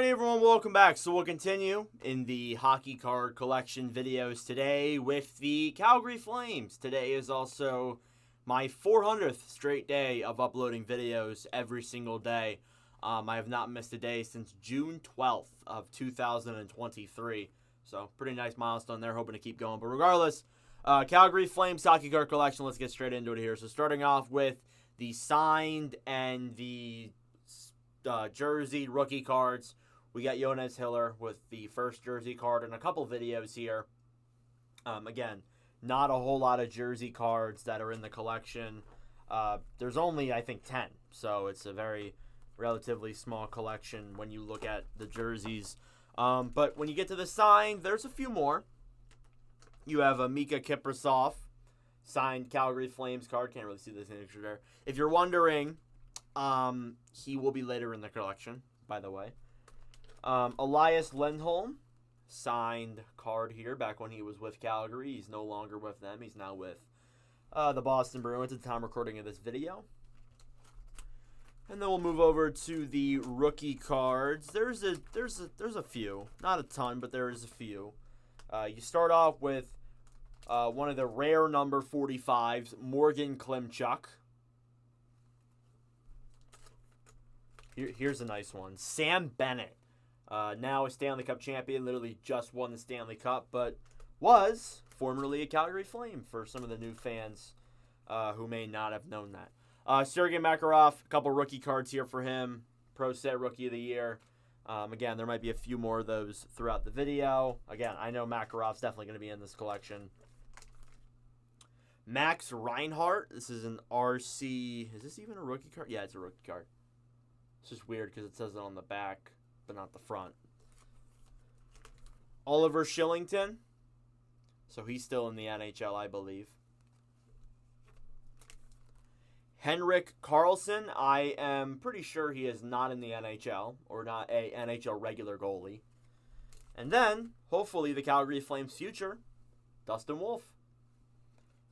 Hey everyone, welcome back. So we'll continue in the hockey card collection videos today with the Calgary Flames. Today is also my 400th straight day of uploading videos every single day. I have not missed a day since June 12th of 2023. So pretty nice milestone there, hoping to keep going. But regardless, Calgary Flames hockey card collection, let's get straight into it here. So starting off with the signed and the jerseyed rookie cards. We got Jonas Hiller with the first jersey card and a couple videos here. Again, not a whole lot of jersey cards that are in the collection. There's only, I think, 10. So it's a very relatively small collection when you look at the jerseys. But when you get to the signed, there's a few more. You have a Mika Kiprasov signed Calgary Flames card. Can't really see the signature there. If you're wondering, he will be later in the collection, by the way. Elias Lindholm, signed card here back when he was with Calgary. He's no longer with them. He's now with the Boston Bruins at the time recording of this video. And then we'll move over to the rookie cards. There's a few, not a ton, but there is a few. You start off with one of the rare number 45s, Morgan Klimchuk. Here's a nice one. Sam Bennett. Now a Stanley Cup champion. Literally just won the Stanley Cup, but was formerly a Calgary Flame for some of the new fans who may not have known that. Sergei Makarov, a couple rookie cards here for him. Pro Set Rookie of the Year. Again, there might be a few more of those throughout the video. Again, I know Makarov's definitely going to be in this collection. Max Reinhart. This is an RC. Is this even a rookie card? Yeah, it's a rookie card. It's just weird because it says it on the back, but not the front. Oliver Shillington. So he's still in the NHL, I believe. Henrik Karlsson. I am pretty sure he is not in the NHL or not a NHL regular goalie. And then, hopefully, the Calgary Flames future, Dustin Wolf.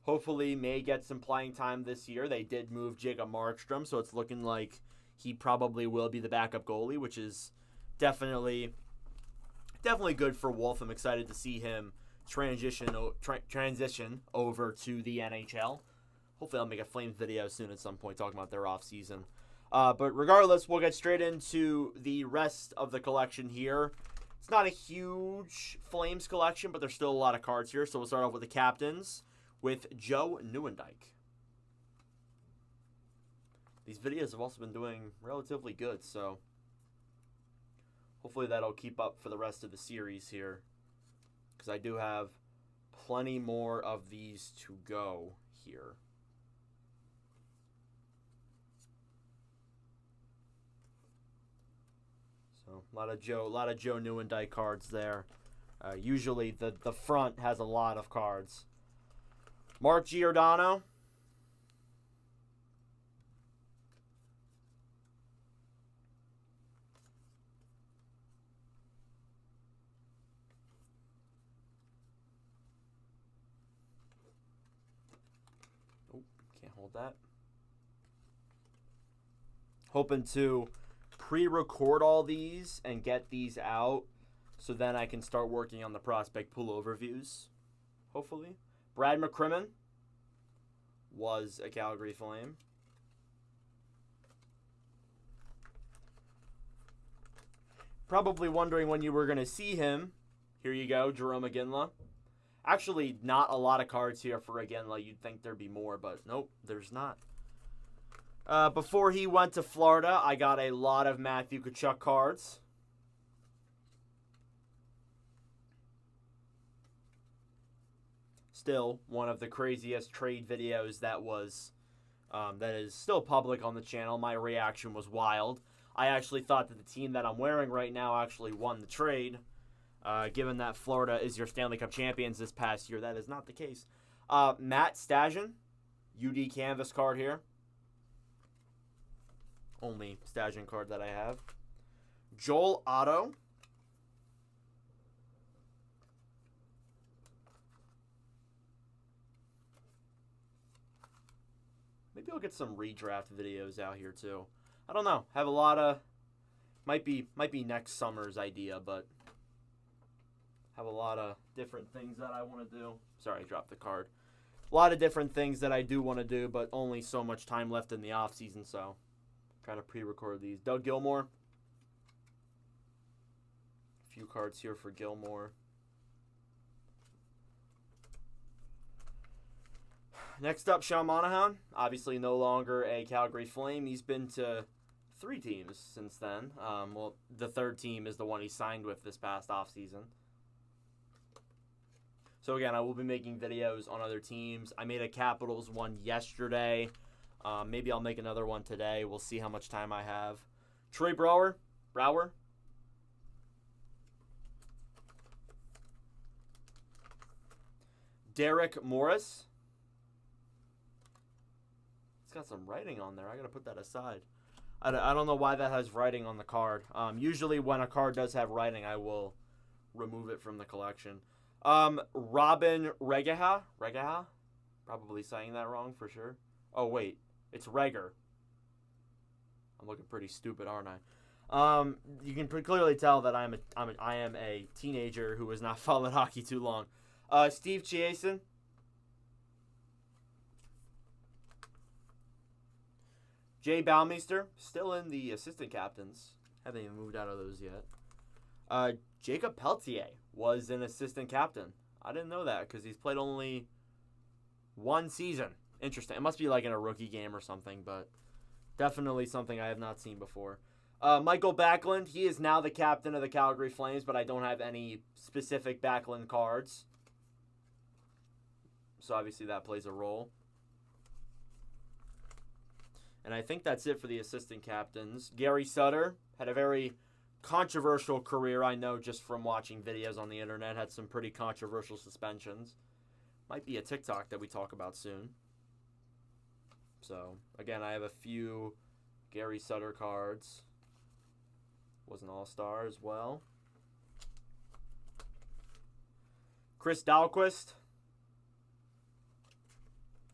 Hopefully may get some playing time this year. They did move Jacob Markstrom, so it's looking like he probably will be the backup goalie, which is definitely good for Wolf. I'm excited to see him transition over to the NHL. Hopefully I'll make a Flames video soon at some point talking about their offseason. But regardless, we'll get straight into the rest of the collection here. It's not a huge Flames collection, but there's still a lot of cards here. So we'll start off with the captains with Joe Nieuwendyk. These videos have also been doing relatively good, so hopefully that'll keep up for the rest of the series here, because I do have plenty more of these to go here. So a lot of Joe Nieuwendyk cards there. Usually the front has a lot of cards. Mark Giordano. Can't hold that. Hoping to pre-record all these and get these out so then I can start working on the prospect pool overviews, hopefully. Brad McCrimmon was a Calgary Flame. Probably wondering when you were going to see him. Here you go, Jerome Iginla. Actually, not a lot of cards here for Iginla. You'd think there'd be more, but nope, there's not. Before he went to Florida, I got a lot of Matthew Tkachuk cards. Still one of the craziest trade videos that is still public on the channel. My reaction was wild. I actually thought that the team that I'm wearing right now actually won the trade. Given that Florida is your Stanley Cup champions this past year, that is not the case. Matt Stajan, UD Canvas card here. Only Stajan card that I have. Joel Otto. Maybe I'll get some redraft videos out here too. I don't know. Have a lot of Might be next summer's idea, but have a lot of different things that I want to do. Sorry, I dropped the card. A lot of different things that I do want to do, but only so much time left in the off season, so kind of pre-record these. Doug Gilmour. A few cards here for Gilmour. Next up, Sean Monahan. Obviously no longer a Calgary Flame. He's been to 3 teams since then. Well, the 3rd team is the one he signed with this past offseason. So again, I will be making videos on other teams. I made a Capitals one yesterday. Maybe I'll make another one today. We'll see how much time I have. Troy Brouwer. Derek Morris. It's got some writing on there. I got to put that aside. I don't know why that has writing on the card. Usually when a card does have writing, I will remove it from the collection. Robin Regeha. Probably saying that wrong for sure. Oh, wait. It's Reger. I'm looking pretty stupid, aren't I? You can clearly tell that I am a teenager who has not followed hockey too long. Steve Chiasson. Jay Baumeister, still in the assistant captains. Haven't even moved out of those yet. Jacob Peltier was an assistant captain. I didn't know that because he's played only 1 season. Interesting. It must be like in a rookie game or something, but definitely something I have not seen before. Michael Backlund, he is now the captain of the Calgary Flames, but I don't have any specific Backlund cards. So obviously that plays a role. And I think that's it for the assistant captains. Gary Sutter had a very controversial career, I know, just from watching videos on the internet. Had some pretty controversial suspensions. Might be a TikTok that we talk about soon. So, again, I have a few Gary Sutter cards. Was an all-star as well. Chris Dahlquist.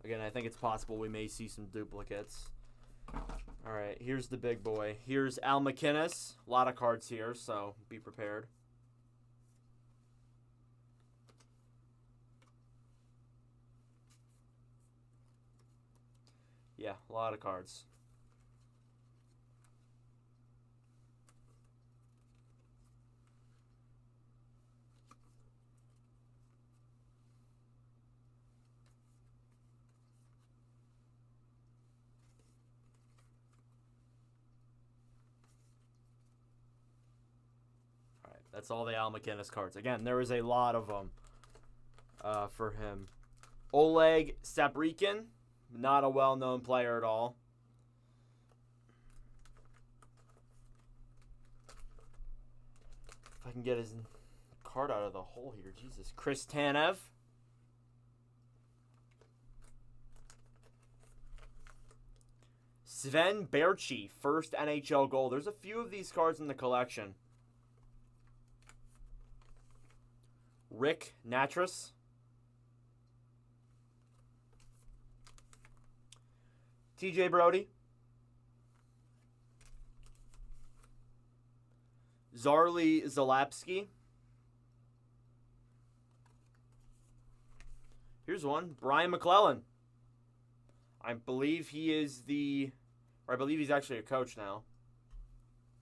Again, I think it's possible we may see some duplicates. All right, here's the big boy. Here's Al McInnes. A lot of cards here, so be prepared. Yeah, a lot of cards. That's all the Al McInnes cards. Again, there is a lot of them for him. Oleg Sabrikin, not a well-known player at all. If I can get his card out of the hole here. Jesus. Chris Tanev. Sven Baertschi, first NHL goal. There's a few of these cards in the collection. Rick Natras. TJ Brody. Zarli Zalapski. Here's one. Brian McClellan. I believe he is I believe he's actually a coach now.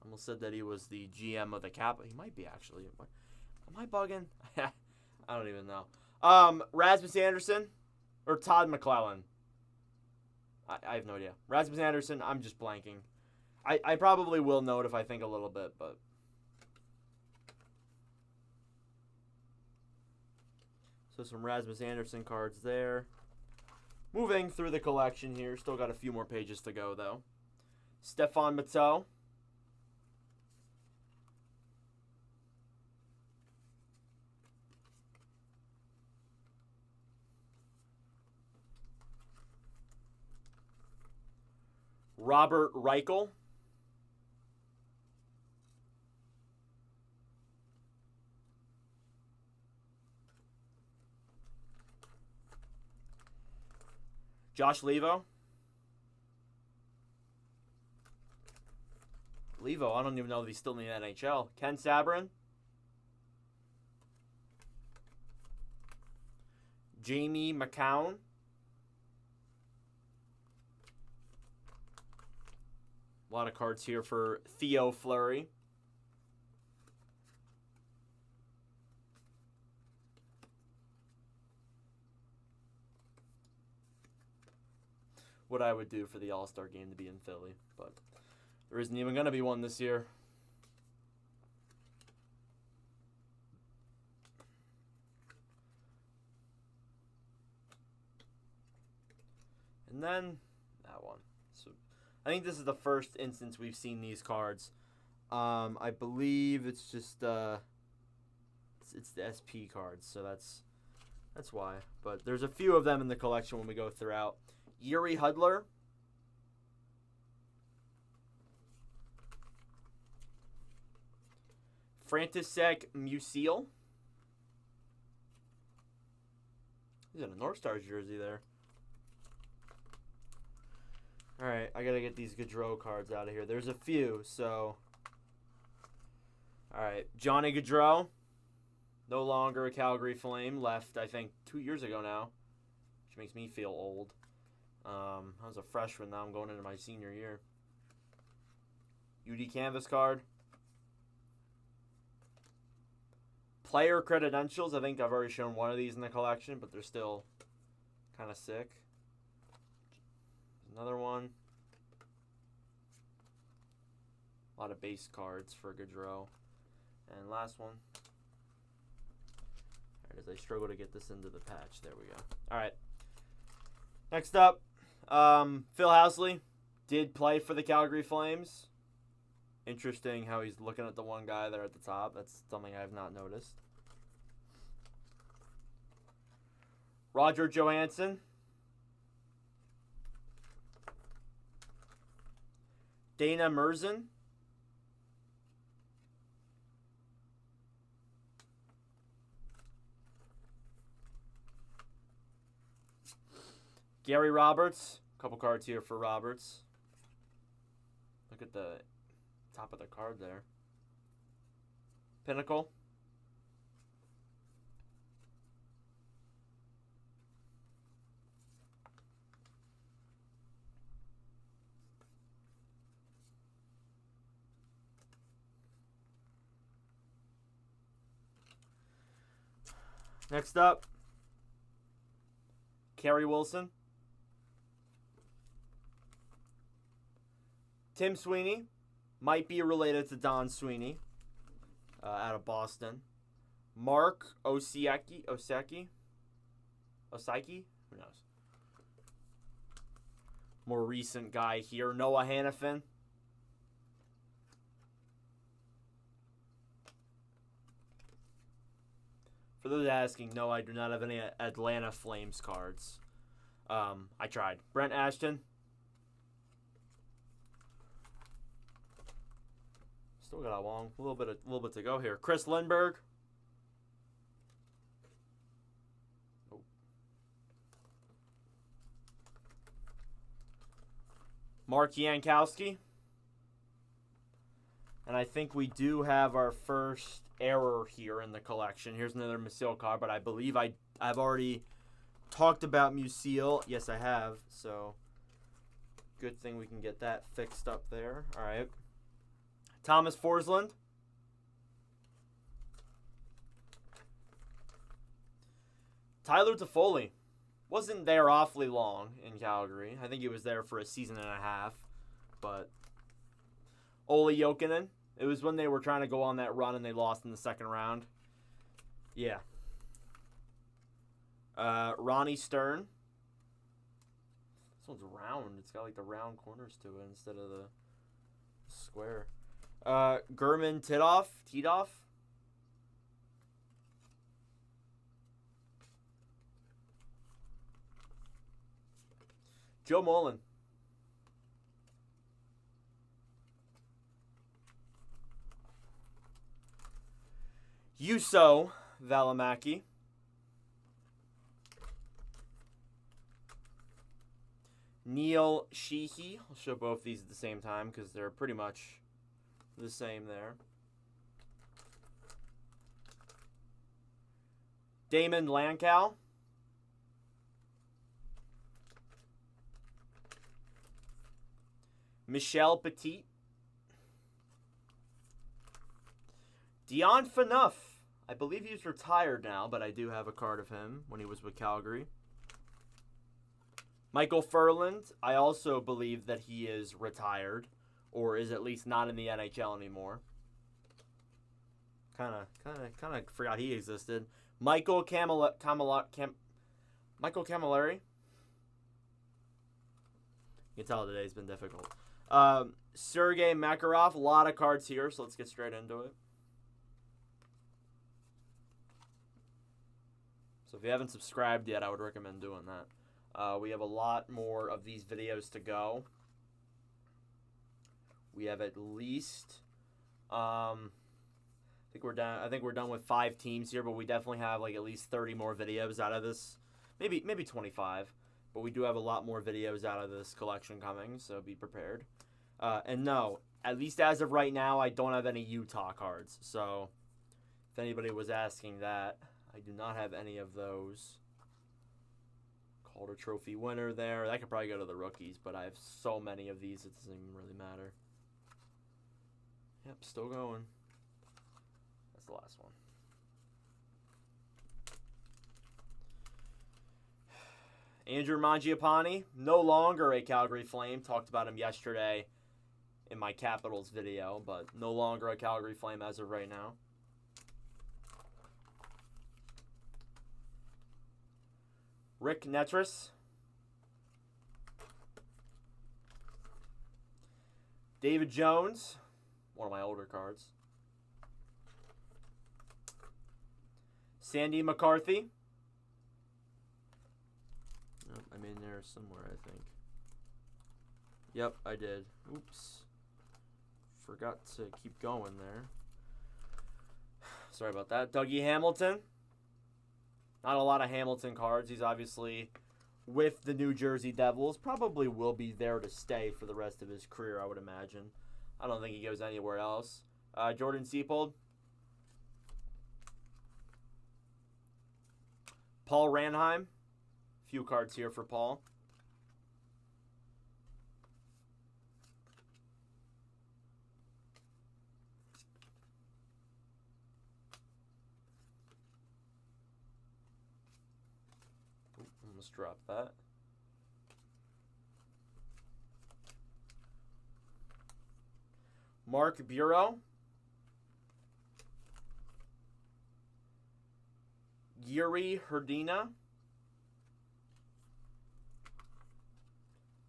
I almost said that he was the GM of the Cap. He might be actually. Am I bugging? I don't even know. Rasmus Anderson or Todd McClellan. I have no idea. Rasmus Anderson, I'm just blanking. I probably will know it if I think a little bit, but. So some Rasmus Anderson cards there. Moving through the collection here. Still got a few more pages to go, though. Stefan Matteau. Robert Reichel. Josh Levo. Levo, I don't even know if he's still in the NHL. Ken Sabrin. Jamie McCown. A lot of cards here for Theo Fleury. What I would do for the All-Star game to be in Philly, but there isn't even going to be one this year. And then that one. So I think this is the first instance we've seen these cards. I believe it's just it's the SP cards, so that's why. But there's a few of them in the collection when we go throughout. Yuri Hudler. František Musial. He's in a North Stars jersey there. Alright, I gotta get these Gaudreau cards out of here. There's a few, so. Alright, Johnny Gaudreau. No longer a Calgary Flame. Left, I think, 2 years ago now. Which makes me feel old. I was a freshman, now I'm going into my senior year. UD Canvas card. Player credentials. I think I've already shown one of these in the collection, but they're still kind of sick. Another one. A lot of base cards for Gaudreau. And last one. All right, as I struggle to get this into the patch. There we go. All right. Next up, Phil Housley did play for the Calgary Flames. Interesting how he's looking at the one guy there at the top. That's something I have not noticed. Roger Johansson. Dana Merzen. Gary Roberts. A couple cards here for Roberts. Look at the top of the card there. Pinnacle. Next up, Kerry Wilson. Tim Sweeney. Might be related to Don Sweeney out of Boston. Mark Osiecki. Who knows? More recent guy here. Noah Hannafin. For those asking, no, I do not have any Atlanta Flames cards. I tried. Brent Ashton. Still got a little bit to go here. Chris Lindbergh. Oh. Mark Jankowski. And I think we do have our first error here in the collection. Here's another Musial card, but I believe I've already talked about Musial. Yes, I have. So good thing we can get that fixed up there. All right. Thomas Forsland. Tyler Toffoli. Wasn't there awfully long in Calgary. I think he was there for a season and a half. But Olli Jokinen. It was when they were trying to go on that run and they lost in the second round. Yeah. Ronnie Stern. This one's round. It's got like the round corners to it instead of the square. German Titov. Joe Mullen. Juuso Välimäki. Neil Sheehy. I'll show both these at the same time because they're pretty much the same there. Damon Lankow. Michel Petit. Dion Phaneuf. I believe he's retired now, but I do have a card of him when he was with Calgary. Michael Furland. I also believe that he is retired, or is at least not in the NHL anymore. Kind of forgot he existed. Michael Camilleri. You can tell today's been difficult. Sergei Makarov. A lot of cards here, so let's get straight into it. So if you haven't subscribed yet, I would recommend doing that. We have a lot more of these videos to go. We have at least, I think we're done with 5 teams here, but we definitely have like at least 30 more videos out of this. Maybe 25, but we do have a lot more videos out of this collection coming, so be prepared. And no, at least as of right now, I don't have any Utah cards. So if anybody was asking that, I do not have any of those. Calder Trophy winner there. That could probably go to the rookies, but I have so many of these, it doesn't even really matter. Yep, still going. That's the last one. Andrew Mangiapane, no longer a Calgary Flame. Talked about him yesterday in my Capitals video, but no longer a Calgary Flame as of right now. Rick Netris. David Jones, one of my older cards. Sandy McCarthy. Nope, I'm in there somewhere, I think. Yep, I did. Oops. Forgot to keep going there. Sorry about that. Dougie Hamilton. Not a lot of Hamilton cards. He's obviously with the New Jersey Devils. Probably will be there to stay for the rest of his career, I would imagine. I don't think he goes anywhere else. Jordan Seapold. Paul Ranheim. Few cards here for Paul. Almost dropped that. Mark Bureau. Yuri Herdina.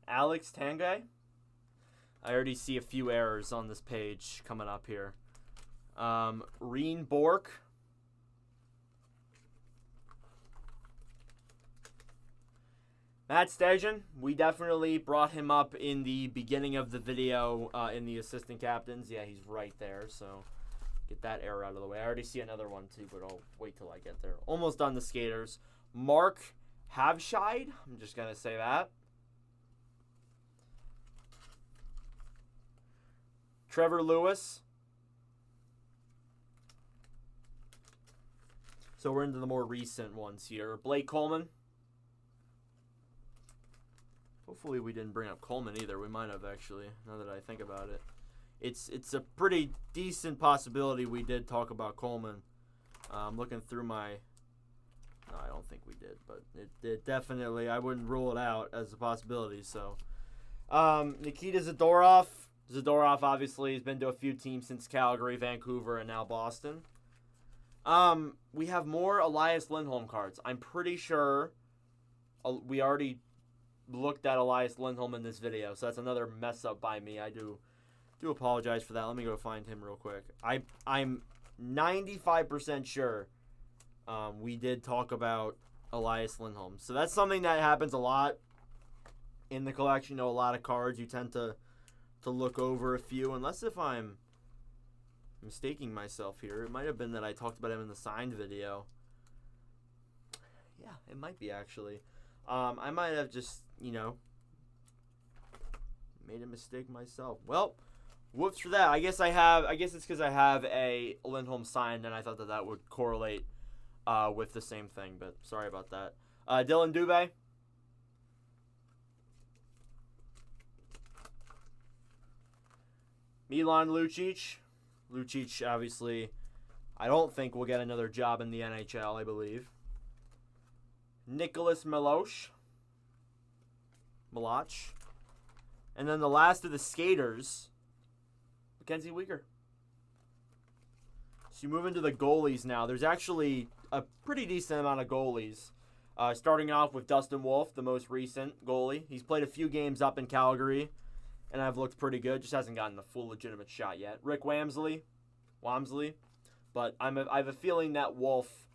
Alex Tanguay. I already see a few errors on this page coming up here. Reen Bork. Matt Stajan, we definitely brought him up in the beginning of the video in the assistant captains. Yeah, he's right there, so get that error out of the way. I already see another one too, but I'll wait till I get there. Almost done the skaters. Mark Havscheid, I'm just going to say that. Trevor Lewis. So we're into the more recent ones here. Blake Coleman. Hopefully we didn't bring up Coleman either. We might have, actually, now that I think about it. It's a pretty decent possibility we did talk about Coleman. I'm looking through my... No, I don't think we did, but it definitely, I wouldn't rule it out as a possibility. So, Nikita Zadorov. Zadorov, obviously, has been to a few teams since Calgary, Vancouver, and now Boston. We have more Elias Lindholm cards. I'm pretty sure we already looked at Elias Lindholm in this video, so that's another mess up by me. I do apologize for that. Let me go find him real quick. I'm 95% sure we did talk about Elias Lindholm. So that's something that happens a lot in the collection. You know, a lot of cards you tend to look over a few, unless if I'm mistaking myself here. It might have been that I talked about him in the signed video. Yeah, it might be actually. I might have just, you know, made a mistake myself. Well, Whoops for that. I guess it's because I have a Lindholm signed, and I thought that would correlate with the same thing. But sorry about that. Dylan Dubé. Milan Lucic. Lucic, obviously, I don't think will get another job in the NHL, I believe. Nicholas Milosh. And then the last of the skaters, Mackenzie Weegar. So you move into the goalies now. There's actually a pretty decent amount of goalies. Starting off with Dustin Wolf, the most recent goalie. He's played a few games up in Calgary, and I've looked pretty good. Just hasn't gotten the full legitimate shot yet. Rick Wamsley. But I have a feeling that Wolf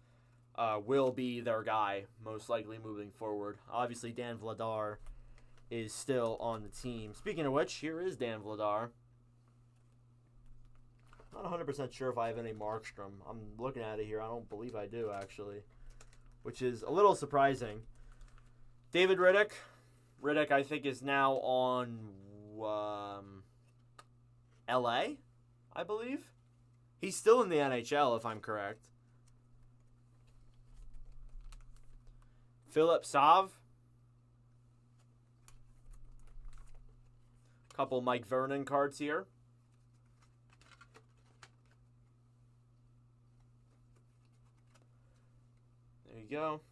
will be their guy, most likely moving forward. Obviously, Dan Vladar is still on the team. Speaking of which, here is Dan Vladar. Not 100% sure if I have any Markstrom. I'm looking at it here. I don't believe I do, actually, which is a little surprising. David Riddick. Riddick, I think, is now on L.A., I believe. He's still in the NHL, if I'm correct. Philip Sav. Couple Mike Vernon cards here. There you go.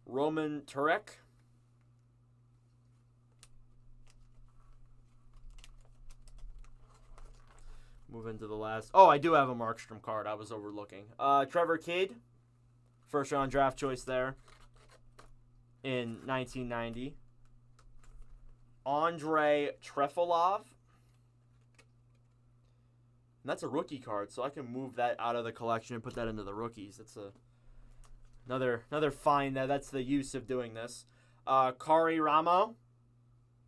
Roman Turek. Move into the last. Oh, I do have a Markstrom card. I was overlooking. Trevor Kidd. First round draft choice there in 1990. Andrei Trefilov. And that's a rookie card, so I can move that out of the collection and put that into the rookies. That's another find there. That's the use of doing this. Kari Ramo.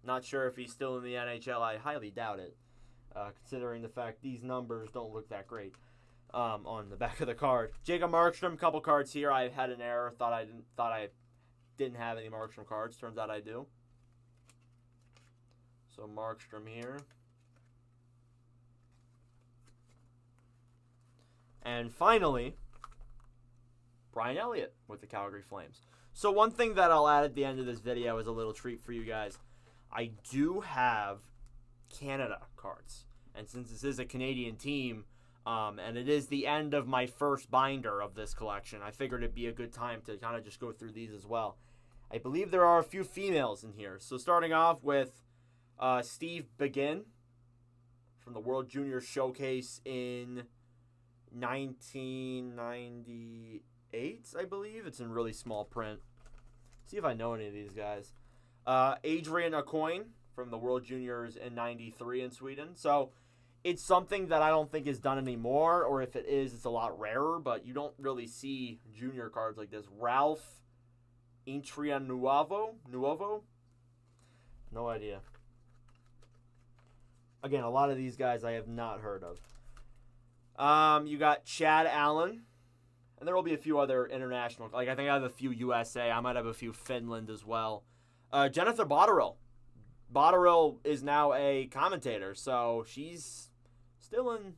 Not sure if he's still in the NHL. I highly doubt it, considering the fact these numbers don't look that great on the back of the card. Jacob Markstrom, couple cards here. I had an error. Thought I didn't have any Markstrom cards. Turns out I do. So Markstrom here. And finally, Brian Elliott with the Calgary Flames. So one thing that I'll add at the end of this video is a little treat for you guys. I do have Canada cards. And since this is a Canadian team, and it is the end of my first binder of this collection, I figured it'd be a good time to kind of just go through these as well. I believe there are a few females in here. So starting off with Steve Begin from the World Junior Showcase in 1998, I believe. It's in really small print. See if I know any of these guys. Adrian Aucoin from the World Juniors in 93 in Sweden. So it's something that I don't think is done anymore, or if it is, it's a lot rarer, but you don't really see junior cards like this. Ralph Intrianuovo? No idea. Again, a lot of these guys I have not heard of. You got Chad Allen. And there will be a few other international. Like, I think I have a few USA. I might have a few Finland as well. Jennifer Botterill. Botterill is now a commentator. So she's still in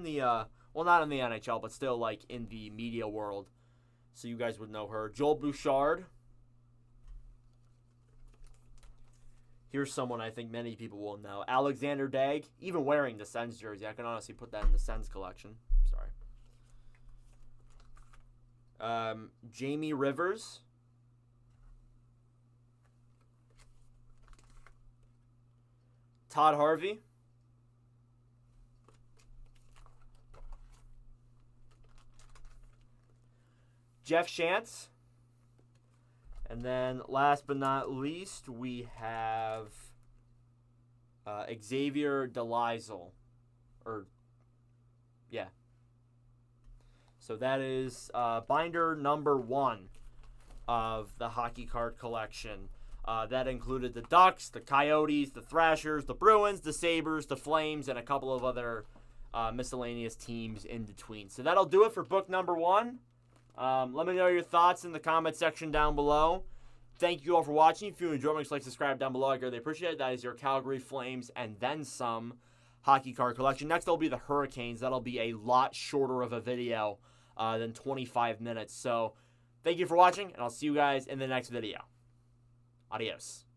the, well, not in the NHL, but still, like, in the media world. So you guys would know her. Joel Bouchard. Here's someone I think many people will know. Alexander Daigle, even wearing the Sens jersey. I can honestly put that in the Sens collection. Sorry. Jamie Rivers. Todd Harvey. Jeff Shantz. And then, last but not least, we have Xavier Delisle. So that is binder number 1 of the hockey card collection. That included the Ducks, the Coyotes, the Thrashers, the Bruins, the Sabres, the Flames, and a couple of other miscellaneous teams in between. So that'll do it for book number 1. Let me know your thoughts in the comment section down below. thank you all for watching. If you enjoyed, make sure to like, subscribe down below. I greatly appreciate it. That is your Calgary Flames and then some hockey card collection. Next, that'll be the Hurricanes. That'll be a lot shorter of a video than 25 minutes. So, thank you for watching, and I'll see you guys in the next video. Adios.